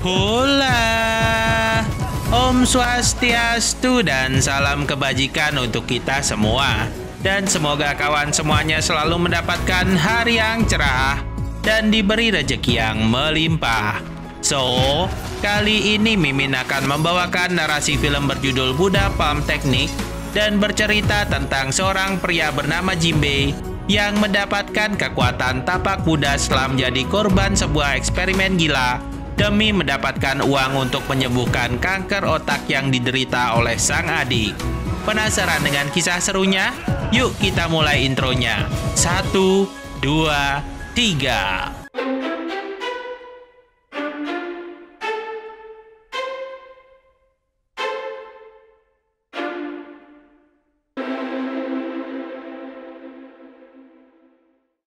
Hola, Om Swastiastu dan salam kebajikan untuk kita semua. Dan semoga kawan semuanya selalu mendapatkan hari yang cerah dan diberi rezeki yang melimpah. So, kali ini Mimin akan membawakan narasi film berjudul Buddha Palm Technique dan bercerita tentang seorang pria bernama Jinbei yang mendapatkan kekuatan tapak Buddha setelah menjadi korban sebuah eksperimen gila demi mendapatkan uang untuk menyembuhkan kanker otak yang diderita oleh sang adik. Penasaran dengan kisah serunya? Yuk kita mulai intronya. 1, 2, 3.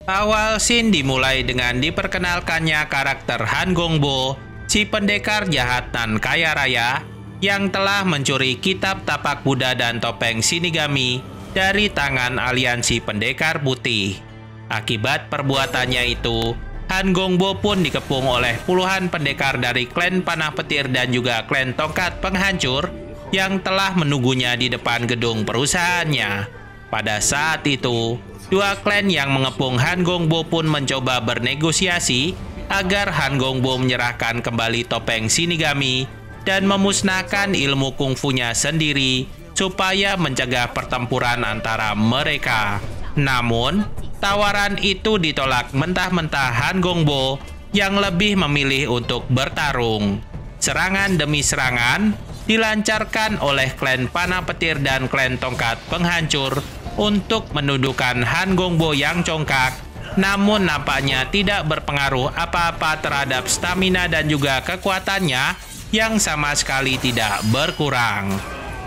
Awal scene dimulai dengan diperkenalkannya karakter Han Gongbo, si pendekar jahat dan kaya raya yang telah mencuri kitab tapak Buddha dan topeng Shinigami dari tangan aliansi pendekar putih. Akibat perbuatannya itu, Han Gongbo pun dikepung oleh puluhan pendekar dari klan Panah Petir dan juga klan Tongkat Penghancur yang telah menunggunya di depan gedung perusahaannya. Pada saat itu, dua klan yang mengepung Han Gongbo pun mencoba bernegosiasi agar Han Gongbo menyerahkan kembali topeng Shinigami dan memusnahkan ilmu kungfunya sendiri supaya mencegah pertempuran antara mereka. Namun, tawaran itu ditolak mentah-mentah Han Gongbo yang lebih memilih untuk bertarung. Serangan demi serangan dilancarkan oleh klan Panah Petir dan klan Tongkat Penghancur untuk menundukkan Han Gongbo yang congkak, namun nampaknya tidak berpengaruh apa-apa terhadap stamina dan juga kekuatannya yang sama sekali tidak berkurang.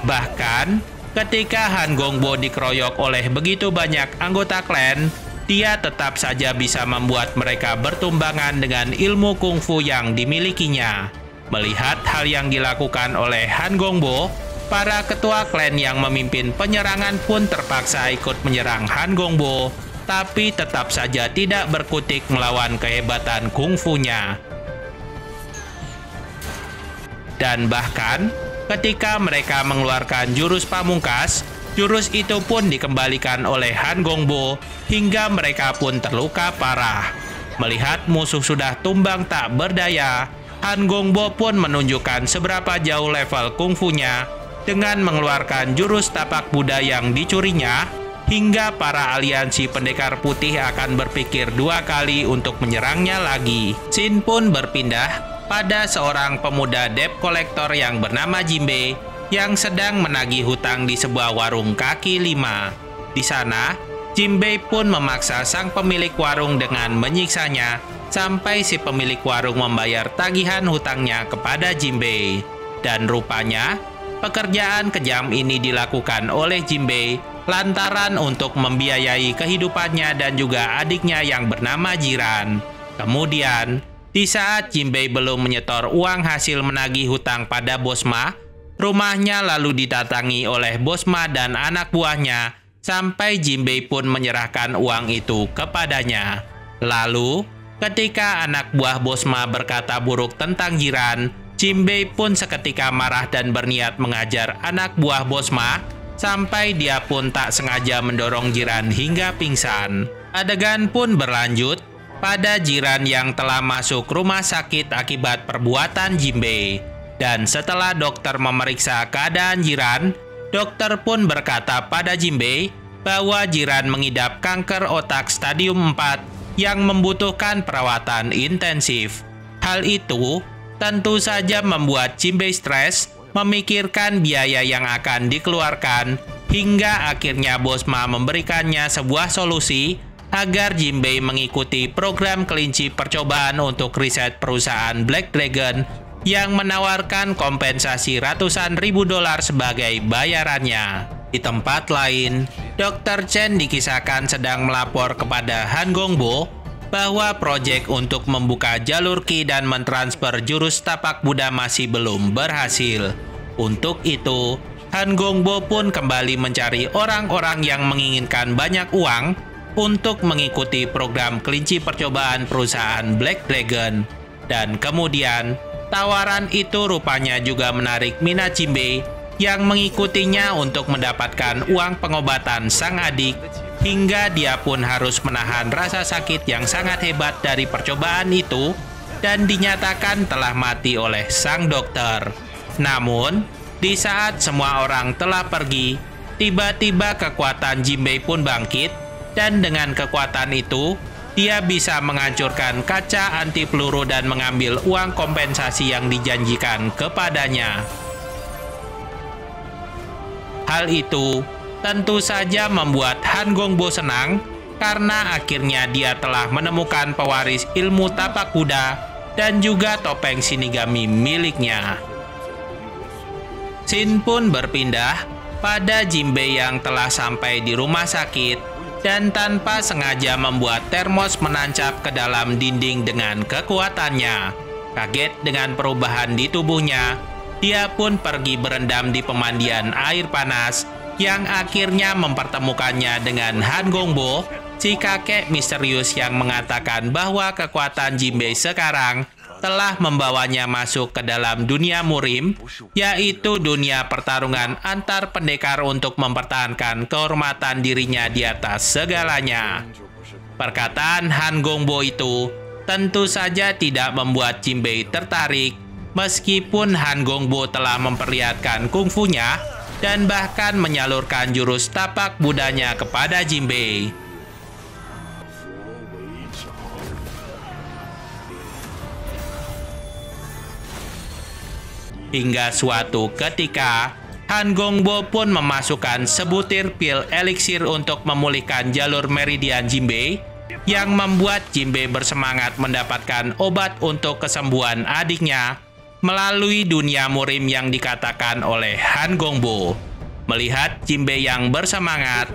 Bahkan, ketika Han Gongbo dikeroyok oleh begitu banyak anggota klan, dia tetap saja bisa membuat mereka bertumbangan dengan ilmu kungfu yang dimilikinya. Melihat hal yang dilakukan oleh Han Gongbo, para ketua klan yang memimpin penyerangan pun terpaksa ikut menyerang Han Gongbo, tapi tetap saja tidak berkutik melawan kehebatan kungfunya. Dan bahkan, ketika mereka mengeluarkan jurus pamungkas, jurus itu pun dikembalikan oleh Han Gongbo hingga mereka pun terluka parah. Melihat musuh sudah tumbang tak berdaya, Han Gongbo pun menunjukkan seberapa jauh level kungfunya dengan mengeluarkan jurus tapak Buddha yang dicurinya, hingga para aliansi pendekar putih akan berpikir dua kali untuk menyerangnya lagi. Scene pun berpindah pada seorang pemuda debt collector yang bernama Jinbei yang sedang menagih hutang di sebuah warung kaki lima. Di sana, Jinbei pun memaksa sang pemilik warung dengan menyiksanya sampai si pemilik warung membayar tagihan hutangnya kepada Jinbei. Dan rupanya, pekerjaan kejam ini dilakukan oleh Jinbei lantaran untuk membiayai kehidupannya dan juga adiknya yang bernama Jiran. Kemudian, di saat Jinbei belum menyetor uang hasil menagih hutang pada Bosma, rumahnya lalu didatangi oleh Bosma dan anak buahnya sampai Jinbei pun menyerahkan uang itu kepadanya. Lalu, ketika anak buah Bosma berkata buruk tentang Jiran, Jinbei pun seketika marah dan berniat mengajar anak buah Bosma sampai dia pun tak sengaja mendorong Jiran hingga pingsan. Adegan pun berlanjut pada Jiran yang telah masuk rumah sakit akibat perbuatan Jinbei. Dan setelah dokter memeriksa keadaan Jiran, dokter pun berkata pada Jinbei bahwa Jiran mengidap kanker otak stadium 4 yang membutuhkan perawatan intensif. Hal itu tentu saja membuat Jinbei stres memikirkan biaya yang akan dikeluarkan, hingga akhirnya Bosma memberikannya sebuah solusi agar Jinbei mengikuti program kelinci percobaan untuk riset perusahaan Black Dragon yang menawarkan kompensasi ratusan ribu dolar sebagai bayarannya. Di tempat lain, Dr. Chen dikisahkan sedang melapor kepada Han Gongbo bahwa proyek untuk membuka jalur Qi dan mentransfer jurus tapak Buddha masih belum berhasil. Untuk itu, Han Gongbo pun kembali mencari orang-orang yang menginginkan banyak uang untuk mengikuti program kelinci percobaan perusahaan Black Dragon. Dan kemudian, Tawaran itu rupanya juga menarik minat Jinbei yang mengikutinya untuk mendapatkan uang pengobatan sang adik, hingga dia pun harus menahan rasa sakit yang sangat hebat dari percobaan itu dan dinyatakan telah mati oleh sang dokter. Namun, di saat semua orang telah pergi, tiba-tiba kekuatan Jinbei pun bangkit, dan dengan kekuatan itu, dia bisa menghancurkan kaca anti peluru dan mengambil uang kompensasi yang dijanjikan kepadanya. Hal itu tentu saja membuat Han Gongbo senang, karena akhirnya dia telah menemukan pewaris ilmu tapak kuda dan juga topeng Shinigami miliknya. Scene pun berpindah pada Jinbei yang telah sampai di rumah sakit dan tanpa sengaja membuat termos menancap ke dalam dinding dengan kekuatannya. Kaget dengan perubahan di tubuhnya, dia pun pergi berendam di pemandian air panas yang akhirnya mempertemukannya dengan Han Gongbo, si kakek misterius yang mengatakan bahwa kekuatan Jinbei sekarang telah membawanya masuk ke dalam dunia murim, yaitu dunia pertarungan antar pendekar untuk mempertahankan kehormatan dirinya di atas segalanya. Perkataan Han Gongbo itu tentu saja tidak membuat Jinbei tertarik, meskipun Han Gongbo telah memperlihatkan kungfunya dan bahkan menyalurkan jurus tapak budanya kepada Jinbei. Hingga suatu ketika, Han Gongbo pun memasukkan sebutir pil eliksir untuk memulihkan jalur meridian Jinbei, yang membuat Jinbei bersemangat mendapatkan obat untuk kesembuhan adiknya melalui dunia murim yang dikatakan oleh Han Gongbo. Melihat Jinbei yang bersemangat,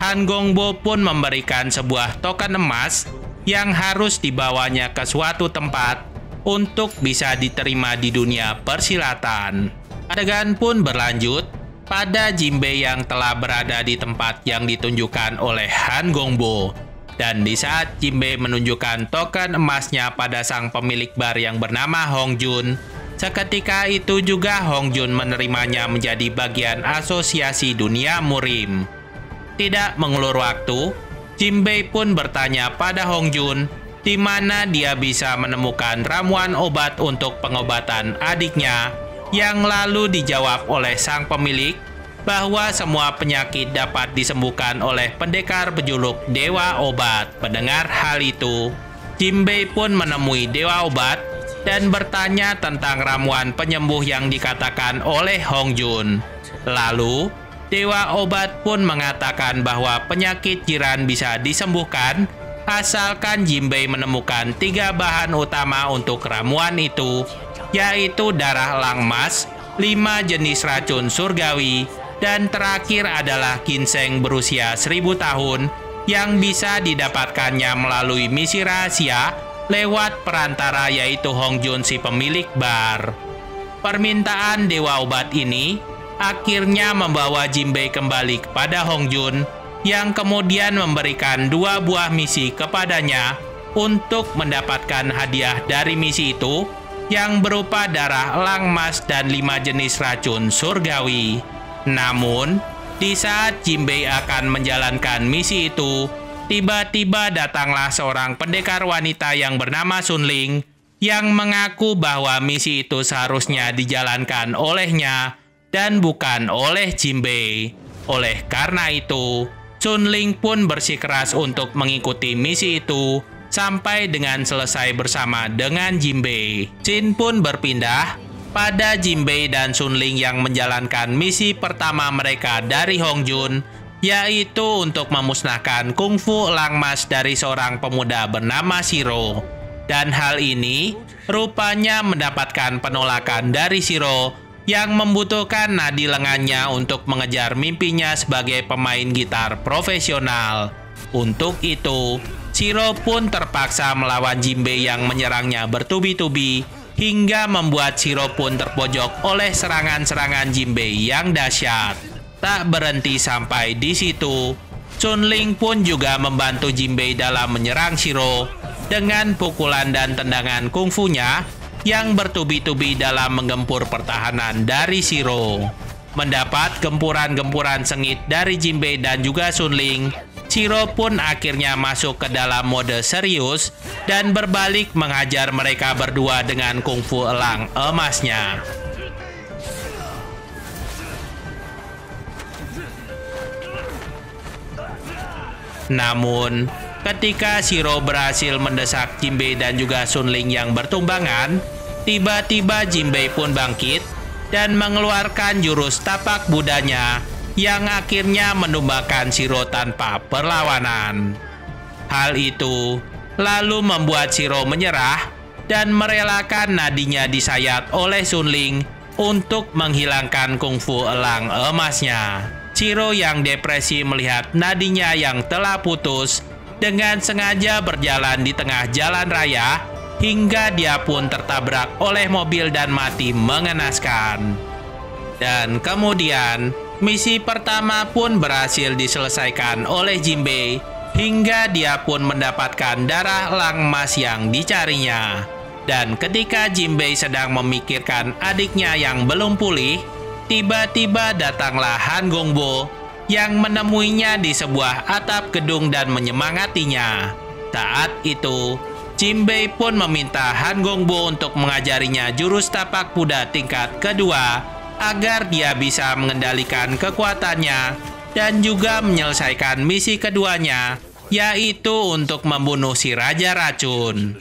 Han Gongbo pun memberikan sebuah token emas yang harus dibawanya ke suatu tempat untuk bisa diterima di dunia persilatan. Adegan pun berlanjut pada Jinbei yang telah berada di tempat yang ditunjukkan oleh Han Gongbo. Dan di saat Jinbei menunjukkan token emasnya pada sang pemilik bar yang bernama Hong Jun, seketika itu juga Hong Jun menerimanya menjadi bagian asosiasi dunia murim. Tidak mengulur waktu, Jinbei pun bertanya pada Hong Jun di mana dia bisa menemukan ramuan obat untuk pengobatan adiknya, yang lalu dijawab oleh sang pemilik bahwa semua penyakit dapat disembuhkan oleh pendekar berjuluk Dewa Obat. Mendengar hal itu, Jinbei pun menemui Dewa Obat dan bertanya tentang ramuan penyembuh yang dikatakan oleh Hong Jun. Lalu, Dewa Obat pun mengatakan bahwa penyakit jiran bisa disembuhkan asalkan Jinbei menemukan 3 bahan utama untuk ramuan itu, yaitu darah elang emas, 5 jenis racun surgawi, dan terakhir adalah ginseng berusia 1000 tahun yang bisa didapatkannya melalui misi rahasia lewat perantara yaitu Hong Jun si pemilik bar. Permintaan Dewa Obat ini akhirnya membawa Jinbei kembali kepada Hong Jun, yang kemudian memberikan 2 buah misi kepadanya untuk mendapatkan hadiah dari misi itu, yang berupa darah elang emas dan 5 jenis racun surgawi. Namun, di saat Jinbei akan menjalankan misi itu, tiba-tiba datanglah seorang pendekar wanita yang bernama Sun Ling, yang mengaku bahwa misi itu seharusnya dijalankan olehnya dan bukan oleh Jinbei. Oleh karena itu, Sun Ling pun bersikeras untuk mengikuti misi itu sampai dengan selesai bersama dengan Jinbei. Scene pun berpindah pada Jinbei dan Sun Ling yang menjalankan misi pertama mereka dari Hong Jun, yaitu untuk memusnahkan kungfu elang emas dari seorang pemuda bernama Shiro. Dan hal ini rupanya mendapatkan penolakan dari Shiro yang membutuhkan nadi lengannya untuk mengejar mimpinya sebagai pemain gitar profesional. Untuk itu, Shiro pun terpaksa melawan Jinbei yang menyerangnya bertubi-tubi, hingga membuat Shiro pun terpojok oleh serangan-serangan Jinbei yang dahsyat. Tak berhenti sampai di situ, Sun Ling pun juga membantu Jinbei dalam menyerang Shiro dengan pukulan dan tendangan kungfunya yang bertubi-tubi dalam menggempur pertahanan dari Shiro. Mendapat gempuran-gempuran sengit dari Jinbei dan juga Sun Ling, Shiro pun akhirnya masuk ke dalam mode serius dan berbalik menghajar mereka berdua dengan kungfu elang emasnya. Namun, ketika Shiro berhasil mendesak Jinbei dan juga Sun Ling yang bertumbangan, tiba-tiba Jinbei pun bangkit dan mengeluarkan jurus tapak Budanya yang akhirnya menumbakan Shiro tanpa perlawanan. Hal itu lalu membuat Shiro menyerah dan merelakan nadinya disayat oleh Sun Ling untuk menghilangkan kungfu elang emasnya. Shiro yang depresi melihat nadinya yang telah putus dengan sengaja berjalan di tengah jalan raya hingga dia pun tertabrak oleh mobil dan mati mengenaskan. Dan kemudian misi pertama pun berhasil diselesaikan oleh Jinbei hingga dia pun mendapatkan darah elang emas yang dicarinya. Dan ketika Jinbei sedang memikirkan adiknya yang belum pulih, tiba-tiba datanglah Han Gongbo yang menemuinya di sebuah atap gedung dan menyemangatinya. Saat itu, Jinbei pun meminta Han Gongbo untuk mengajarinya jurus tapak kuda tingkat kedua agar dia bisa mengendalikan kekuatannya dan juga menyelesaikan misi keduanya, yaitu untuk membunuh si Raja Racun.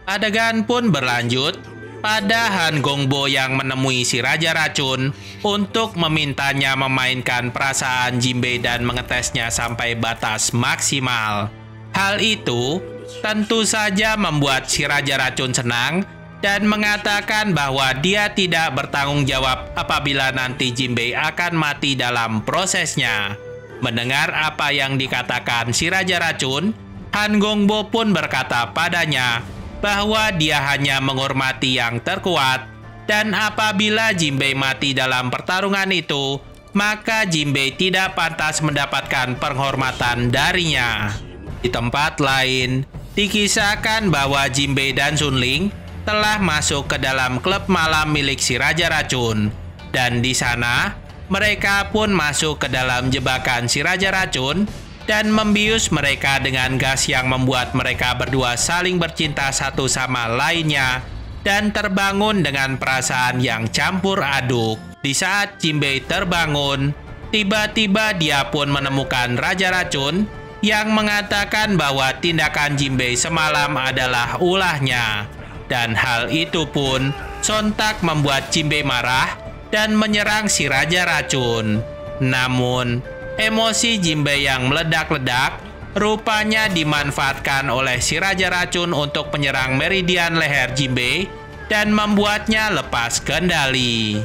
Adegan pun berlanjut pada Han Gongbo yang menemui si Raja Racun untuk memintanya memainkan perasaan Jinbei dan mengetesnya sampai batas maksimal. Hal itu tentu saja membuat si Raja Racun senang dan mengatakan bahwa dia tidak bertanggung jawab apabila nanti Jinbei akan mati dalam prosesnya. Mendengar apa yang dikatakan si Raja Racun, Han Gongbo pun berkata padanya bahwa dia hanya menghormati yang terkuat, dan apabila Jinbei mati dalam pertarungan itu, maka Jinbei tidak pantas mendapatkan penghormatan darinya. Di tempat lain, dikisahkan bahwa Jinbei dan Sun Ling telah masuk ke dalam klub malam milik si Raja Racun, dan di sana mereka pun masuk ke dalam jebakan si Raja Racun dan membius mereka dengan gas yang membuat mereka berdua saling bercinta satu sama lainnya dan terbangun dengan perasaan yang campur aduk. Di saat Jinbei terbangun, tiba-tiba dia pun menemukan Raja Racun yang mengatakan bahwa tindakan Jinbei semalam adalah ulahnya. Dan hal itu pun sontak membuat Jinbei marah dan menyerang si Raja Racun. Namun, emosi Jinbei yang meledak-ledak rupanya dimanfaatkan oleh si Raja Racun untuk menyerang meridian leher Jinbei dan membuatnya lepas kendali.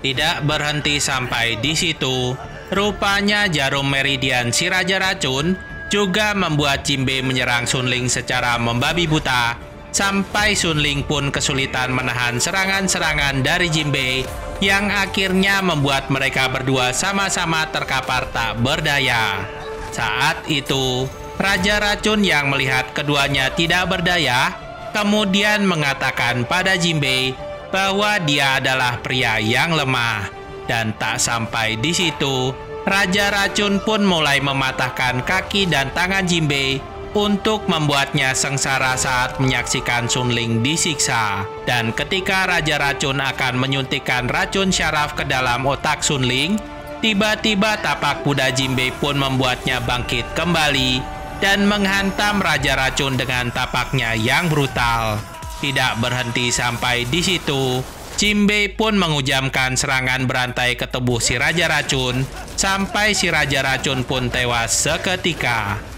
Tidak berhenti sampai di situ, rupanya jarum meridian si Raja Racun juga membuat Jinbei menyerang Sun Ling secara membabi buta, sampai Sun Ling pun kesulitan menahan serangan-serangan dari Jinbei yang akhirnya membuat mereka berdua sama-sama terkapar tak berdaya. Saat itu, Raja Racun yang melihat keduanya tidak berdaya, kemudian mengatakan pada Jinbei bahwa dia adalah pria yang lemah. Dan tak sampai di situ, Raja Racun pun mulai mematahkan kaki dan tangan Jinbei untuk membuatnya sengsara saat menyaksikan Sun Ling disiksa. Dan ketika Raja Racun akan menyuntikkan racun syaraf ke dalam otak Sun Ling, tiba-tiba tapak kuda Jinbei pun membuatnya bangkit kembali dan menghantam Raja Racun dengan tapaknya yang brutal. Tidak berhenti sampai di situ, Jinbei pun mengujamkan serangan berantai ke tubuh si Raja Racun sampai si Raja Racun pun tewas seketika.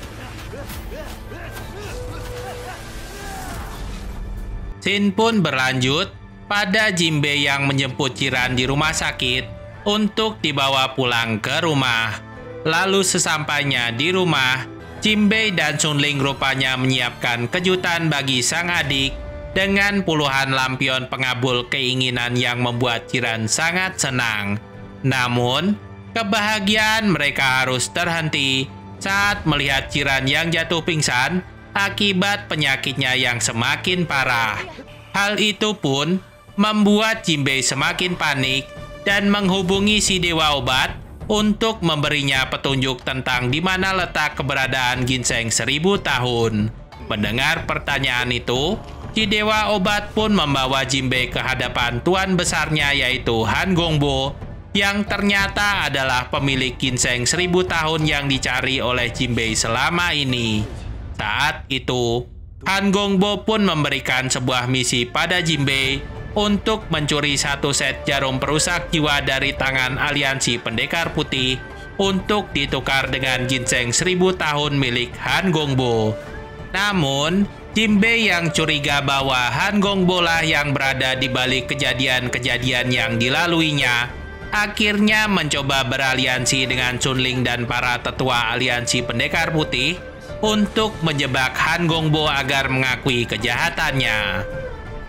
Scene pun berlanjut pada Jinbei yang menjemput Jiran di rumah sakit untuk dibawa pulang ke rumah. Lalu sesampainya di rumah, Jinbei dan Sun Ling rupanya menyiapkan kejutan bagi sang adik dengan puluhan lampion pengabul keinginan yang membuat Jiran sangat senang. Namun, kebahagiaan mereka harus terhenti saat melihat Jiran yang jatuh pingsan akibat penyakitnya yang semakin parah. Hal itu pun membuat Jinbei semakin panik dan menghubungi si Dewa Obat untuk memberinya petunjuk tentang di mana letak keberadaan ginseng 1000 tahun. Mendengar pertanyaan itu, si Dewa Obat pun membawa Jinbei ke hadapan tuan besarnya yaitu Han Gongbo, yang ternyata adalah pemilik ginseng 1000 tahun yang dicari oleh Jinbei selama ini. Saat itu, Han Gongbo pun memberikan sebuah misi pada Jinbei untuk mencuri satu set jarum perusak jiwa dari tangan aliansi Pendekar Putih untuk ditukar dengan ginseng 1000 tahun milik Han Gongbo. Namun, Jinbei yang curiga bahwa Han Gongbo lah yang berada di balik kejadian-kejadian yang dilaluinya, akhirnya mencoba beraliansi dengan Chunling dan para tetua aliansi Pendekar Putih untuk menjebak Han Gongbo agar mengakui kejahatannya.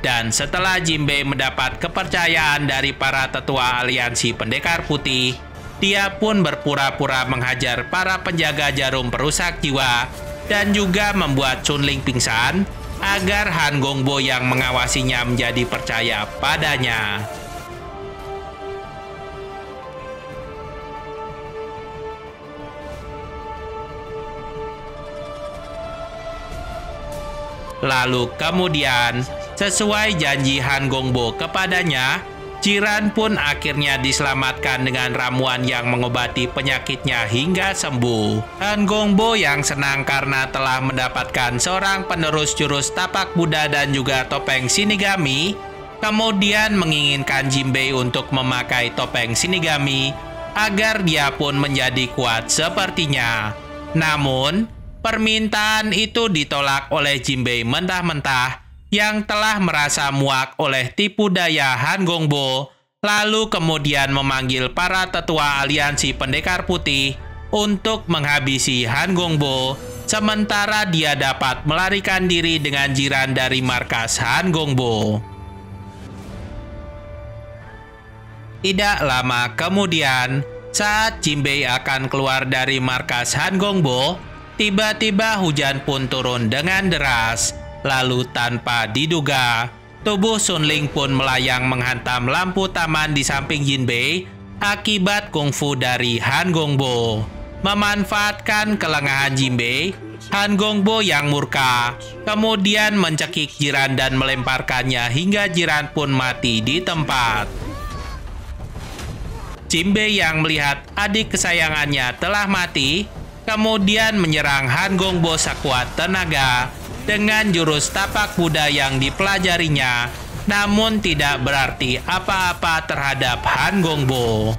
Dan setelah Jinbei mendapat kepercayaan dari para tetua aliansi Pendekar Putih, dia pun berpura-pura menghajar para penjaga jarum perusak jiwa dan juga membuat Chunling pingsan agar Han Gongbo yang mengawasinya menjadi percaya padanya. Lalu kemudian, sesuai janji Han Gongbo kepadanya, Jiran pun akhirnya diselamatkan dengan ramuan yang mengobati penyakitnya hingga sembuh. Han Gongbo yang senang karena telah mendapatkan seorang penerus jurus tapak Buddha dan juga topeng Shinigami, kemudian menginginkan Jinbei untuk memakai topeng Shinigami agar dia pun menjadi kuat sepertinya. Namun, permintaan itu ditolak oleh Jinbei mentah-mentah yang telah merasa muak oleh tipu daya Han Gongbo, lalu kemudian memanggil para tetua aliansi Pendekar Putih untuk menghabisi Han Gongbo, sementara dia dapat melarikan diri dengan Jiran dari markas Han Gongbo. Tidak lama kemudian, saat Jinbei akan keluar dari markas Han Gongbo, tiba-tiba hujan pun turun dengan deras. Lalu tanpa diduga, tubuh Chunling pun melayang menghantam lampu taman di samping Jinbei akibat kungfu dari Han Gongbo. Memanfaatkan kelengahan Jinbei, Han Gongbo yang murka kemudian mencekik Jiran dan melemparkannya hingga Jiran pun mati di tempat. Jinbei yang melihat adik kesayangannya telah mati, kemudian menyerang Han Gongbo sekuat tenaga dengan jurus tapak Buddha yang dipelajarinya, namun tidak berarti apa-apa terhadap Han Gongbo.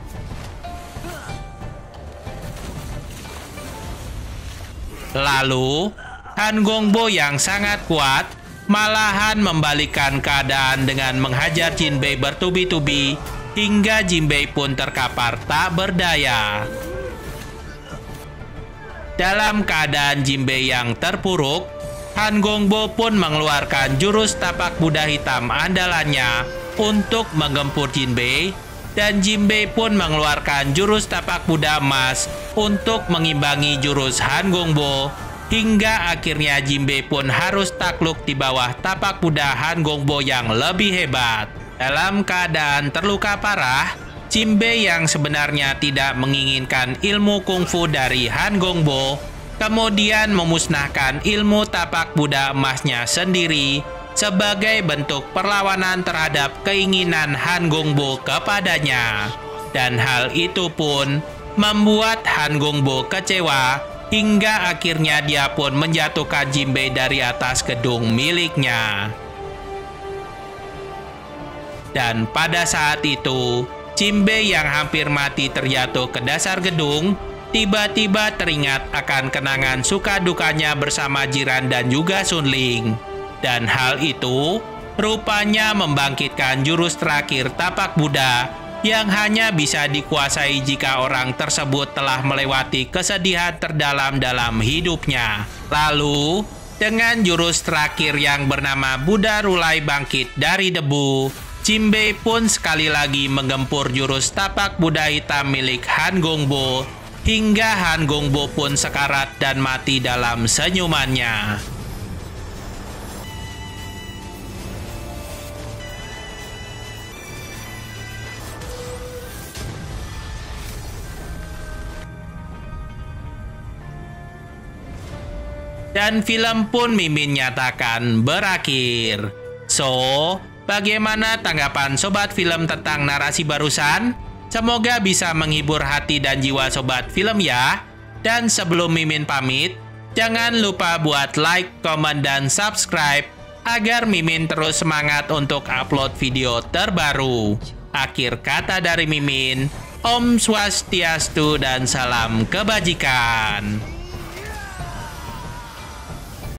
Lalu, Han Gongbo yang sangat kuat malahan membalikkan keadaan dengan menghajar Jinbei bertubi-tubi hingga Jinbei pun terkapar tak berdaya. Dalam keadaan Jinbei yang terpuruk, Han Gongbo pun mengeluarkan jurus tapak Buddha hitam andalannya untuk menggempur Jinbei, dan Jinbei pun mengeluarkan jurus tapak Buddha emas untuk mengimbangi jurus Han Gongbo, hingga akhirnya Jinbei pun harus takluk di bawah tapak Buddha Han Gongbo yang lebih hebat. Dalam keadaan terluka parah, Jinbei yang sebenarnya tidak menginginkan ilmu kungfu dari Han Gongbo, kemudian memusnahkan ilmu tapak Buddha emasnya sendiri sebagai bentuk perlawanan terhadap keinginan Han Gongbo kepadanya. Dan hal itu pun membuat Han Gongbo kecewa hingga akhirnya dia pun menjatuhkan Jinbei dari atas gedung miliknya. Dan pada saat itu, Jinbei yang hampir mati terjatuh ke dasar gedung, tiba-tiba teringat akan kenangan suka dukanya bersama Jiran dan juga Chunling. Dan hal itu rupanya membangkitkan jurus terakhir tapak Buddha yang hanya bisa dikuasai jika orang tersebut telah melewati kesedihan terdalam dalam hidupnya. Lalu, dengan jurus terakhir yang bernama Buddha Rulai Bangkit dari Debu, Jimbei pun sekali lagi menggempur jurus tapak Buddha hitam milik Han Gongbo, hingga Han Gongbo pun sekarat dan mati dalam senyumannya. Dan film pun Mimin nyatakan berakhir. So, bagaimana tanggapan sobat film tentang narasi barusan? Semoga bisa menghibur hati dan jiwa sobat film ya. Dan sebelum Mimin pamit, jangan lupa buat like, komen, dan subscribe agar Mimin terus semangat untuk upload video terbaru. Akhir kata dari Mimin, Om Swastiastu dan salam kebajikan.